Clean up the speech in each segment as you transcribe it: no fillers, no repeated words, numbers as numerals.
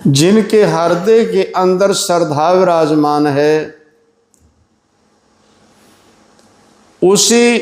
जिनके हृदय के अंदर श्रद्धा विराजमान है, उसी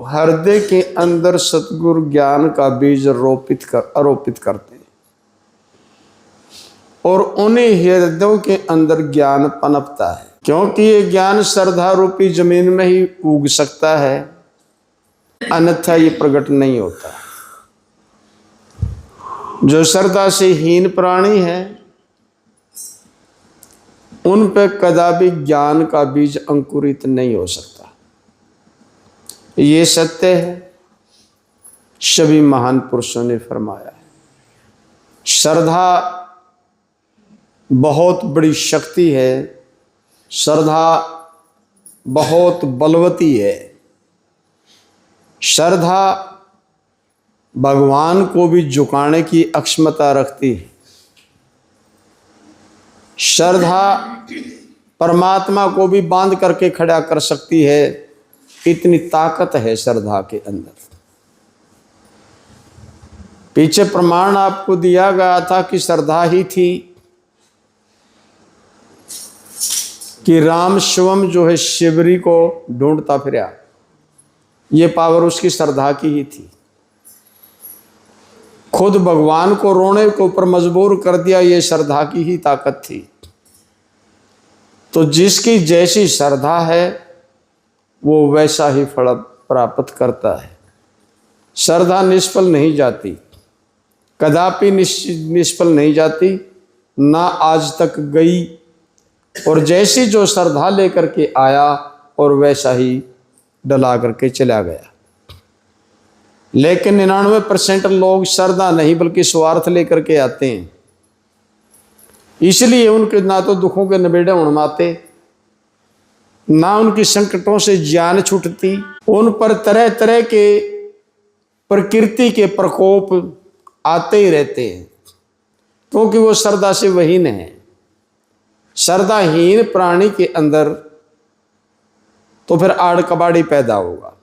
हृदय के अंदर सतगुरु ज्ञान का बीज आरोपित करते हैं और उन्हीं हृदयों के अंदर ज्ञान पनपता है। क्योंकि ये ज्ञान श्रद्धा रूपी जमीन में ही उग सकता है, अन्यथा ये प्रकट नहीं होता। जो श्रद्धा से हीन प्राणी है, उन पे कदापि ज्ञान का बीज अंकुरित नहीं हो सकता। ये सत्य है, सभी महान पुरुषों ने फरमाया है। श्रद्धा बहुत बड़ी शक्ति है, श्रद्धा बहुत बलवती है। श्रद्धा भगवान को भी झुकाने की अक्षमता रखती है। श्रद्धा परमात्मा को भी बांध करके खड़ा कर सकती है, इतनी ताकत है श्रद्धा के अंदर। पीछे प्रमाण आपको दिया गया था कि श्रद्धा ही थी कि राम शिवम जो है शिवरी को ढूंढता फिरा। ये पावर उसकी श्रद्धा की ही थी। खुद भगवान को रोने के ऊपर मजबूर कर दिया, ये श्रद्धा की ही ताकत थी। तो जिसकी जैसी श्रद्धा है वो वैसा ही फल प्राप्त करता है। श्रद्धा निष्फल नहीं जाती, कदापि निष्फल नहीं जाती, ना आज तक गई। और जैसी जो श्रद्धा लेकर के आया और वैसा ही डला करके चला गया। लेकिन 99% लोग श्रद्धा नहीं बल्कि स्वार्थ लेकर के आते हैं, इसलिए उनके ना तो दुखों के नबेड़े उड़माते, ना उनकी संकटों से जान छूटती। उन पर तरह तरह के प्रकृति के प्रकोप आते ही रहते हैं, क्योंकि वो श्रद्धा से वहीन है। श्रद्धाहीन प्राणी के अंदर तो फिर आड़ कबाड़ी पैदा होगा।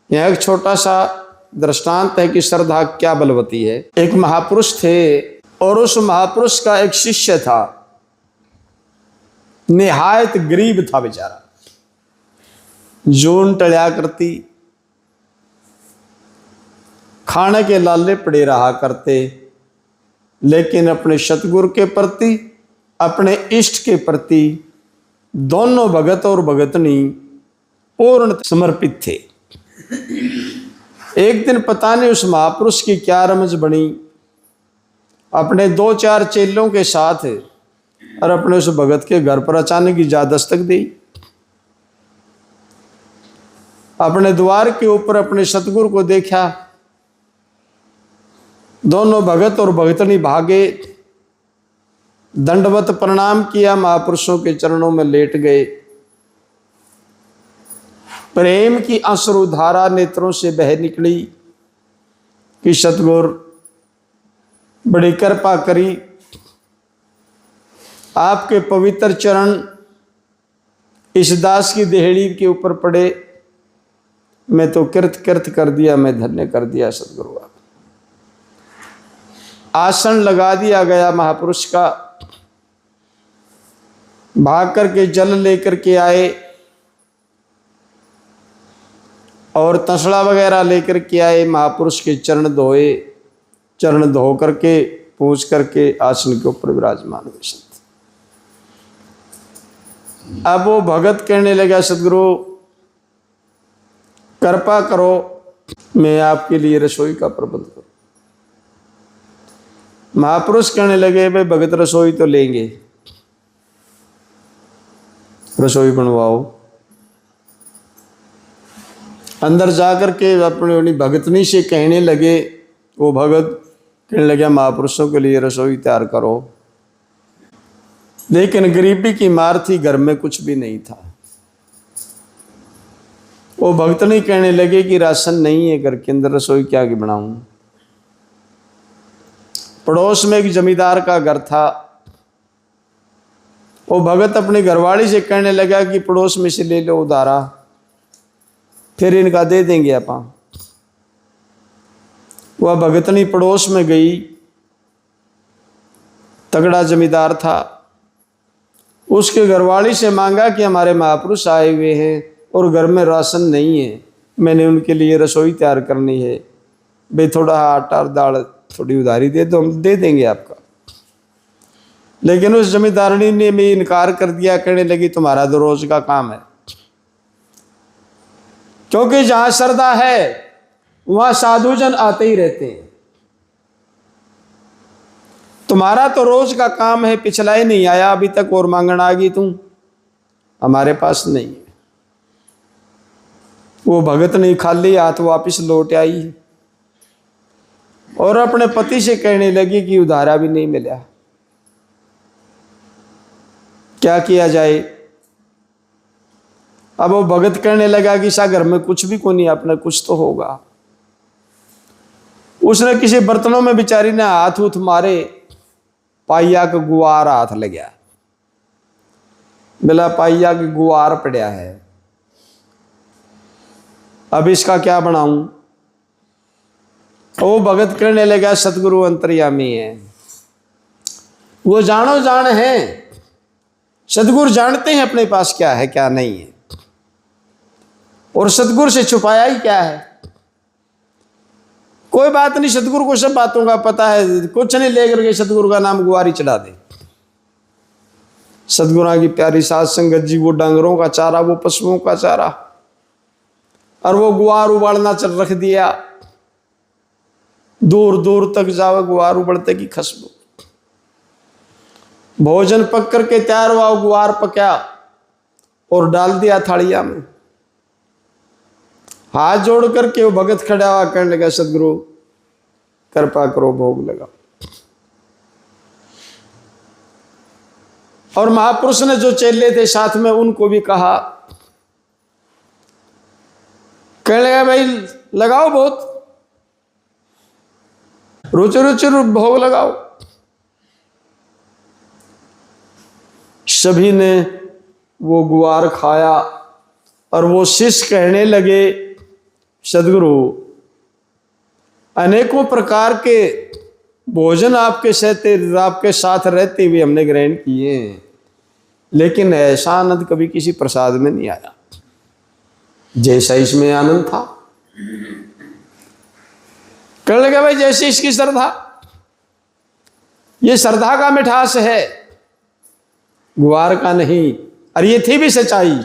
यह एक छोटा सा दृष्टांत है कि श्रद्धा क्या बलवती है। एक महापुरुष थे और उस महापुरुष का एक शिष्य था, निहायत गरीब था बेचारा, जून टलिया करती, खाने के लाले पड़े रहा करते, लेकिन अपने सतगुरु के प्रति, अपने इष्ट के प्रति दोनों भगत और भगतनी पूर्ण समर्पित थे। एक दिन पता नहीं उस महापुरुष की क्या रमज बनी, अपने 2-4 चेलों के साथ और अपने उस भगत के घर पर अचानक ही जा दस्तक दी। अपने द्वार के ऊपर अपने सतगुरु को देखा, दोनों भगत और भगतनी भागे, दंडवत प्रणाम किया, महापुरुषों के चरणों में लेट गए। प्रेम की अश्रुधारा नेत्रों से बह निकली कि सतगुरु बड़ी कृपा करी, आपके पवित्र चरण इस दास की देहड़ी के ऊपर पड़े, मैं तो कृत कर दिया, मैं धन्य कर दिया सतगुरु। आप आसन लगा दिया गया महापुरुष का, भाग करके जल लेकर के आए और तसड़ा वगैरह लेकर के आए, महापुरुष के चरण धोए, चरण धो करके पूछ करके आसन के ऊपर विराजमान हुए। अब वो भगत कहने लगा, सतगुरु कृपा करो, मैं आपके लिए रसोई का प्रबंध करूं। महापुरुष कहने लगे, भाई भगत रसोई तो लेंगे, रसोई बनवाओ। अंदर जाकर के अपनी भगतनी से कहने लगे, वो भगत कहने लगे महापुरुषों के लिए रसोई तैयार करो। लेकिन गरीबी की मार थी, घर में कुछ भी नहीं था। वो भगतनी कहने लगे कि राशन नहीं है घर के अंदर, रसोई क्या की बनाऊं। पड़ोस में एक जमींदार का घर था, वो भगत अपनी घरवाली से कहने लगा कि पड़ोस में से ले लो उधारा, फिर इनका दे देंगे अपन। वह भगतनी पड़ोस में गई, तगड़ा जमींदार था। उसके घरवाली से मांगा कि हमारे महापुरुष आए हुए हैं और घर में राशन नहीं है, मैंने उनके लिए रसोई तैयार करनी है, भाई थोड़ा आटा और दाल थोड़ी उधारी दे दो, हम दे देंगे आपका। लेकिन उस जमींदारनी ने भी इनकार कर दिया, कहने लगी तुम्हारा तो रोज का काम है, क्योंकि जहां श्रद्धा है वहां साधुजन आते ही रहते हैं। तुम्हारा तो रोज का काम है, पिछला ही नहीं आया अभी तक और मांगन आ गई तुम, हमारे पास नहीं है। वो भगत नहीं खाली हाथ वापिस लौट आई और अपने पति से कहने लगी कि उधारा भी नहीं मिला, क्या किया जाए। अब वो भगत कहने लगा कि सा घर में कुछ भी को नहीं, अपना कुछ तो होगा। उसने किसी बर्तनों में बेचारी ने हाथ उथ मारे, पाइया का गुआर हाथ लग गया, बोला पाइया की गुआर पड़ा है, अब इसका क्या बनाऊं। वो भगत कहने लगा सतगुरु अंतर्यामी है, वो जानो जान है, सतगुरु जानते हैं अपने पास क्या है क्या नहीं है, और सतगुरु से छुपाया ही क्या है। कोई बात नहीं, सतगुरु को सब बातों का पता है, कुछ नहीं लेकर के सतगुरु का नाम गुआरी चढ़ा दे। सतगुरु की प्यारी साध संगत जी, वो डांगरों का चारा, वो पशुओं का चारा, और वो गुआर उबालना चल रख दिया। दूर दूर तक जावे गुआर उबलते की खुशबू। भोजन पक करके तैयार हुआ, गुआर पका और डाल दिया थालिया में। हाथ जोड़ करके वो भगत खड़ा हुआ, कहने लगा सतगुरु कृपा करो भोग लगा। और महापुरुष ने जो चेले थे साथ में उनको भी कहा, कहने लगा भाई लगाओ बहुत, रुचि रुचि भोग लगाओ। सभी ने वो गुआर खाया और वो शिष्य कहने लगे सदगुरु अनेकों प्रकार के भोजन आपके साथ रहते हुए हमने ग्रहण किए हैं, लेकिन ऐसा आनंद कभी किसी प्रसाद में नहीं आया जैसा इसमें आनंद था। कहने लगा भाई जैसे इसकी श्रद्धा, ये श्रद्धा का मिठास है, गुआर का नहीं। और ये थी भी सच्चाई,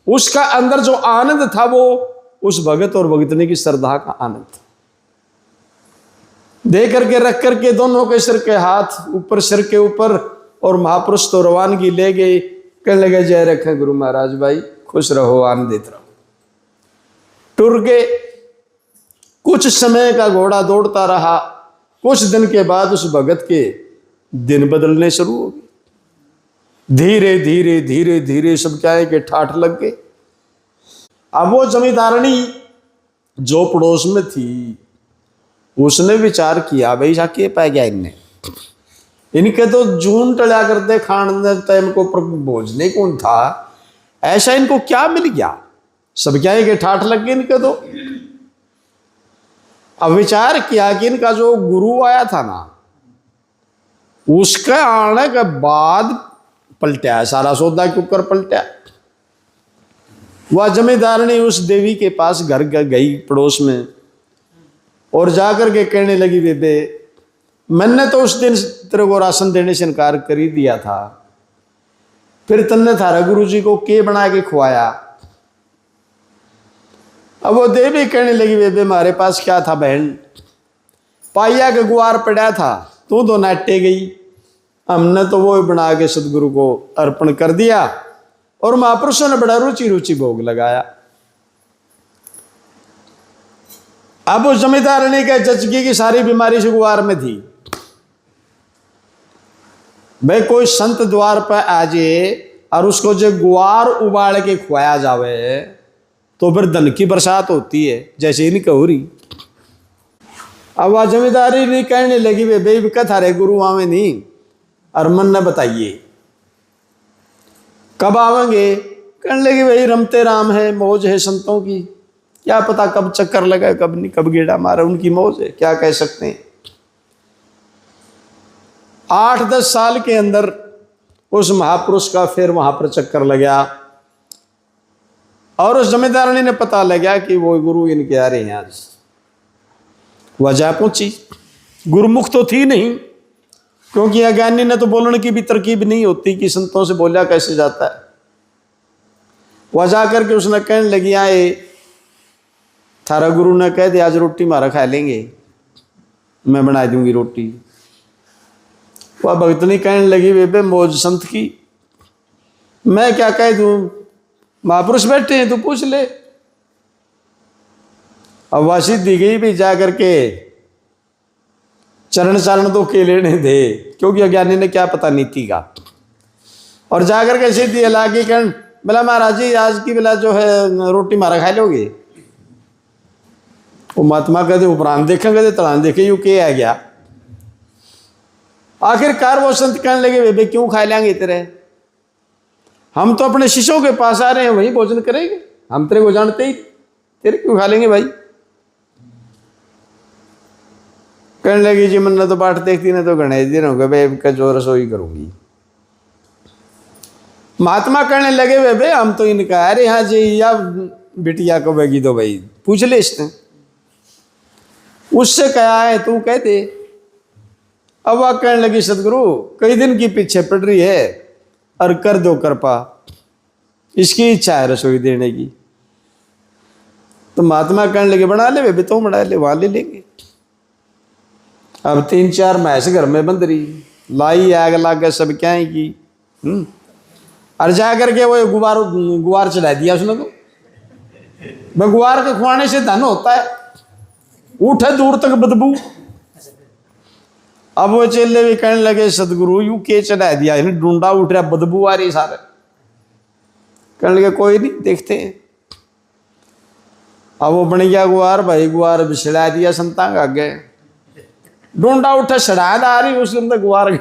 उसका अंदर जो आनंद था वो उस भगत और भगतनी की श्रद्धा का आनंद था। दे करके रख करके दोनों के सिर के हाथ ऊपर, सिर के ऊपर, और महापुरुष तो रवानगी ले गए। कहने लगे जय रखे गुरु महाराज, भाई खुश रहो, आनंदित रहो। टुर गए। कुछ समय का घोड़ा दौड़ता रहा। कुछ दिन के बाद उस भगत के दिन बदलने शुरू हो गए। धीरे धीरे धीरे धीरे सब क्या है कि ठाठ लग गए। अब वो जमींदारनी जो पड़ोस में थी उसने विचार किया, भाई सा के पा गया इनके तो जून टला करते खाने टाइम को भोजने कौन था, ऐसा इनको क्या मिल गया, सब क्या है कि ठाठ लग गए इनके तो। अब विचार किया कि इनका जो गुरु आया था ना, उसके आने के बाद पलटा सारा सौदा के ऊपर पलटा। वह जमींदारनी उस देवी के पास घर गई पड़ोस में और जाकर के कहने लगी, बेबे मैंने तो उस दिन तेरे को राशन देने से इनकार कर ही दिया था, फिर तन्ने थारा गुरु जी को के बना के खुआया। अब वो देवी कहने लगी, बेबे हमारे पास क्या था बहन, पाइया का गुआर पड़ा था, तू तो नाटे गई, हमने तो वो बना के सदगुरु को अर्पण कर दिया और महापुरुषों ने बड़ा रुचि रुचि भोग लगाया। अब उस जमींदारनी के जचगी की सारी बीमारी से गुआर में थी। भाई कोई संत द्वार पर आ जाए और उसको जो गुआर उबाल के खुआया जावे तो फिर धन की बरसात होती है, जैसे इनकी हो रही। अब वह जमींदारी नहीं कहने लगी, वे कथा रे गुरु आवे नहीं, और मन न बताइए कब आवेंगे। कहने लगे भाई रमते राम है, मौज है संतों की, क्या पता कब चक्कर लगा कब नहीं, कब गेड़ा मारा, उनकी मौज है, क्या कह सकते हैं। 8-10 साल के अंदर उस महापुरुष का फिर वहां पर चक्कर लग गया और उस जमींदारनी ने पता लगा कि वो गुरु इनके आ रहे हैं आज। वजह पहुंची, गुरुमुख तो थी नहीं, क्योंकि अज्ञानी ने तो बोलने की भी तरकीब नहीं होती कि संतों से बोला कैसे जाता है। वजह करके उसने कहने लगी, आए थारा गुरु ने कह दिया आज रोटी मारा खा लेंगे, मैं बना दूंगी रोटी। वह भगतनी कहने लगी, बेबे मौज संत की, मैं क्या कह दूं, महापुरुष बैठे हैं, तू पूछ ले। अब वासी दी गई भी जा करके चरण चारण तो के लेने दे, क्योंकि अज्ञानी ने क्या पता नीति का। और जाकर के सीधी लागी कह बोला, महाराज जी आज की बेला जो है रोटी मारा खा लोगे। वो महात्मा कहते उपरांत देखें, कहते तलान देखे यू के आ गया। आखिरकार वो संत कहने लगे, बेबे क्यों खा लेंगे तेरे, हम तो अपने शिष्यों के पास आ रहे हैं, वही भोजन करेंगे, हम तेरे को जानते ही, तेरे क्यों खा लेंगे भाई। कहने लगी, जी मन तो बाट देखती ना तो गणेश दिन हो गए, का जो रसोई करूंगी। महात्मा कहने लगे, बेबे हम तो इनका अरे हाँ जी, या बिटिया को बेगी दो भाई, पूछ ले इसने, उससे क्या है तू कह दे। अब वह कहने लगी, सदगुरु कई दिन की पीछे पड़ रही है और कर दो कृपा, इसकी इच्छा है रसोई देने की। तो महात्मा कहने लगे, बना ले बेबे, तो बना ले, वहां ले लेंगे। अब 3-4 भैंस घर में बंद रही, लाई आग लाग सब क्या है की। और जा करके वो गुवार चढ़ा दिया उसने। तो गुवार के खुआने से धन होता है, उठे दूर तक बदबू। अब वो चेले भी कहने लगे, सदगुरु यू के चढ़ा दिया, इन्हें ढूंढा उठ रहा, बदबू आ रही सारे। कहने लगे कोई नहीं देखते हैं। अब वो बन गया गुवार, भाई गुवार बिछड़ा दिया संता का आगे, ढूंढा उठा सड़ाद आ रही उसके अंदर गुवार।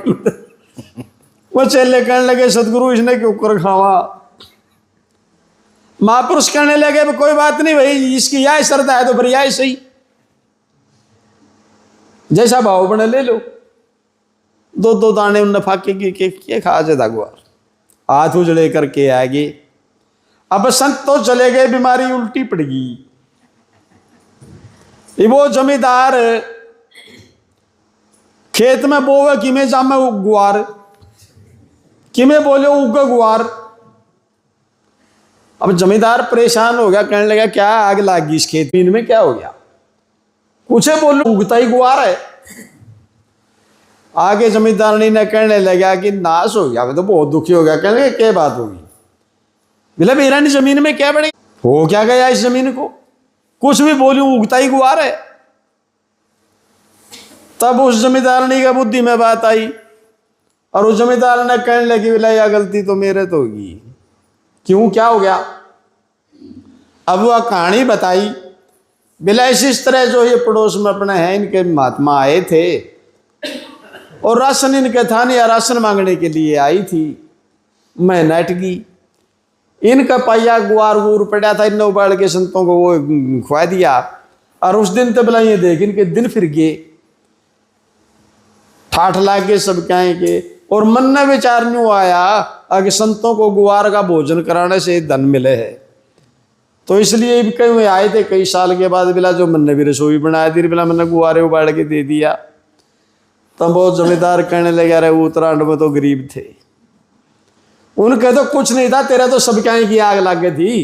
वो चेले कहने लगे, सदगुरु इसने क्यों कर खावा। महापुरुष कहने लगे, कोई बात नहीं भाई, इसकी यह श्रद्धा है तो फिर यह सही, जैसा भाव बने ले लो। 2-2 दाने उन फाके के खा जाता गुवार, हाथ उजड़े करके आगे। अब संत तो चले गए, बीमारी उल्टी पड़ गई। वो जमींदार खेत में बोवे कि में जामे गुवार, कि में बोले उगे गुवार। अब जमींदार परेशान हो गया, कहने लगा क्या आग लागी इस खेत में, क्या हो गया। कुछ बोलो उगता ही गुवार है। आगे जमींदारनी ने कहने लगा कि नाश हो गया, मैं तो बहुत दुखी हो गया। कहने लगे क्या बात होगी, बोला मेरा नहीं जमीन में क्या बने, हो क्या गया इस जमीन को, कुछ भी बोलूं उगता ही गुवार है। तब उस जमींदारनी का बुद्धि में बात आई और उस जमींदार ने कहने लगी, बोला यह गलती तो मेरे तो होगी। क्यों, क्या हो गया। अब वह कहानी बताई, बोला इस तरह जो ये पड़ोस में अपने हैं, इनके महात्मा आए थे और राशन इनके था नहीं, राशन मांगने के लिए आई थी। मैं नट गई, इनका पाया गुआर गुर पड़ा था, इन उबाल के संतों को वो खुआ दिया। और उस दिन तो बोला ये देख इनके दिन फिर गए, ठाठ लाग गए सब क्या के। और मन में विचार न्यू आया कि संतों को गुआर का भोजन कराने से धन मिले है, तो इसलिए कहीं आए थे कई साल के बाद। बिला जो मन ने भी रसोई बनाया दी, बिला मैंने गुआरे उबाड़ के दे दिया। तब वो जमींदार कहने लगे, अरे उत्तराखंड में तो गरीब थे, उनके तो कुछ नहीं था, तेरा तो सब क्या की आग लग गई थी,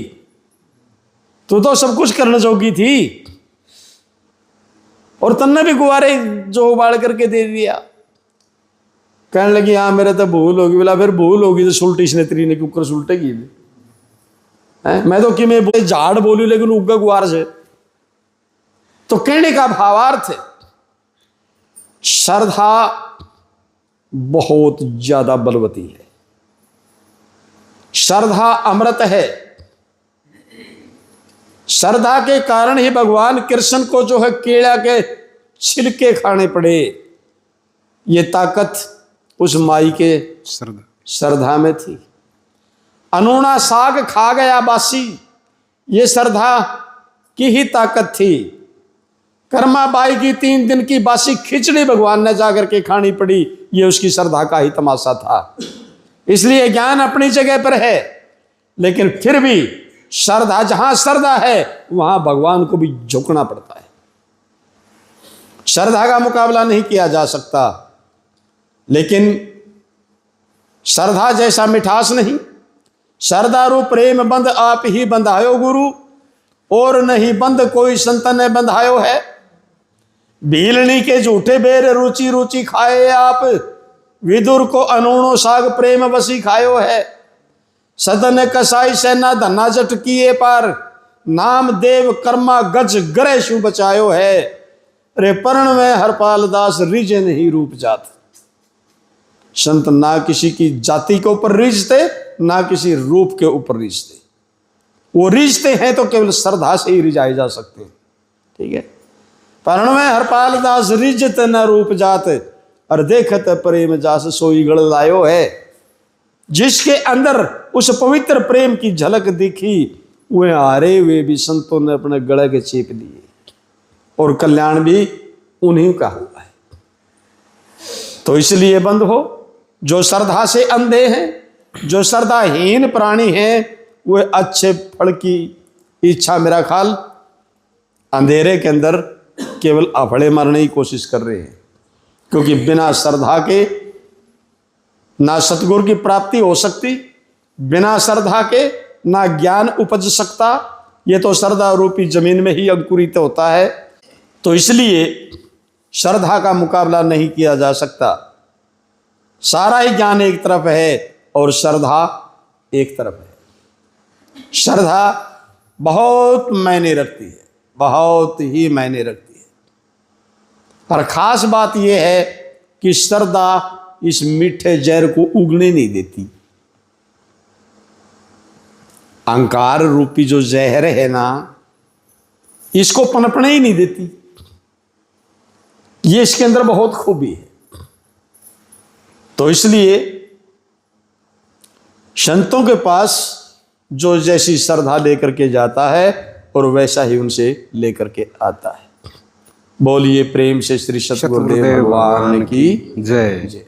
तू तो सब कुछ करने जोगी थी, और तन्ने भी गुआरे जो उबाड़ करके दे दिया। कहने लगी हाँ मेरे तो भूल होगी। बोला फिर भूल होगी तो सुलटी इसने तेरी ने कुकर सुलटेगी, मैं तो कि मैं झाड़ बोली लेकिन उगा गुआर से। तो कहने का भावार्थ है, श्रद्धा बहुत ज्यादा बलवती है, श्रद्धा अमृत है। श्रद्धा के कारण ही भगवान कृष्ण को जो है केला के छिलके खाने पड़े। ये ताकत उस माई के श्रद्धा में थी। अनूना साग खा गया बासी, ये श्रद्धा की ही ताकत थी। कर्मा बाई की 3 दिन की बासी खिचड़ी भगवान ने जाकर के खानी पड़ी, ये उसकी श्रद्धा का ही तमाशा था। इसलिए ज्ञान अपनी जगह पर है, लेकिन फिर भी श्रद्धा, जहां श्रद्धा है वहां भगवान को भी झुकना पड़ता है। श्रद्धा का मुकाबला नहीं किया जा सकता, लेकिन श्रद्धा जैसा मिठास नहीं। श्रद्धा रूप प्रेम बंध आप ही बंधायो गुरु, और नहीं बंध कोई संतन ने बंधायो है। भीलनी के झूठे बेर रुचि रुचि खाए आप, विदुर को अनूणो साग प्रेम बसी खायो है। सदन कसाई सेना धन्ना जट किए पार, नाम देव कर्मा गज गरे शु बचायो है। रे पर्ण में हरपाल दास रिजे नहीं रूप जात। संत ना किसी की जाति के ऊपर रीझते, ना किसी रूप के ऊपर रीझते। वो रीझते हैं तो केवल श्रद्धा से ही रिझाए जा सकते हैं। ठीक है। पर्ण में हरपाल दास रिजत न रूप जात, और देखत प्रेम जास सोई गढ़ लायो है। जिसके अंदर उस पवित्र प्रेम की झलक दिखी, वे हारे हुए भी संतों ने अपने गले के चेप लिए, और कल्याण भी उन्हीं का हुआ है। तो इसलिए बंद हो, जो श्रद्धा से अंधे हैं, जो श्रद्धाहीन प्राणी हैं, वे अच्छे फल की इच्छा मेरा ख्याल अंधेरे के अंदर केवल अफड़े मारने की कोशिश कर रहे हैं। क्योंकि बिना श्रद्धा के ना सतगुरु की प्राप्ति हो सकती, बिना श्रद्धा के ना ज्ञान उपज सकता। ये तो श्रद्धा रूपी जमीन में ही अंकुरित होता है। तो इसलिए श्रद्धा का मुकाबला नहीं किया जा सकता। सारा ही ज्ञान एक तरफ है और श्रद्धा एक तरफ है। श्रद्धा बहुत मायने रखती है, बहुत ही मायने रखती है। और खास बात यह है कि श्रद्धा इस मीठे जहर को उगने नहीं देती। अहंकार रूपी जो जहर है ना, इसको पनपने ही नहीं देती। ये इसके अंदर बहुत खूबी है। तो इसलिए संतों के पास जो जैसी श्रद्धा लेकर के जाता है और वैसा ही उनसे लेकर के आता है। बोलिए प्रेम से श्री सतगुरुदेव भगवान की जय।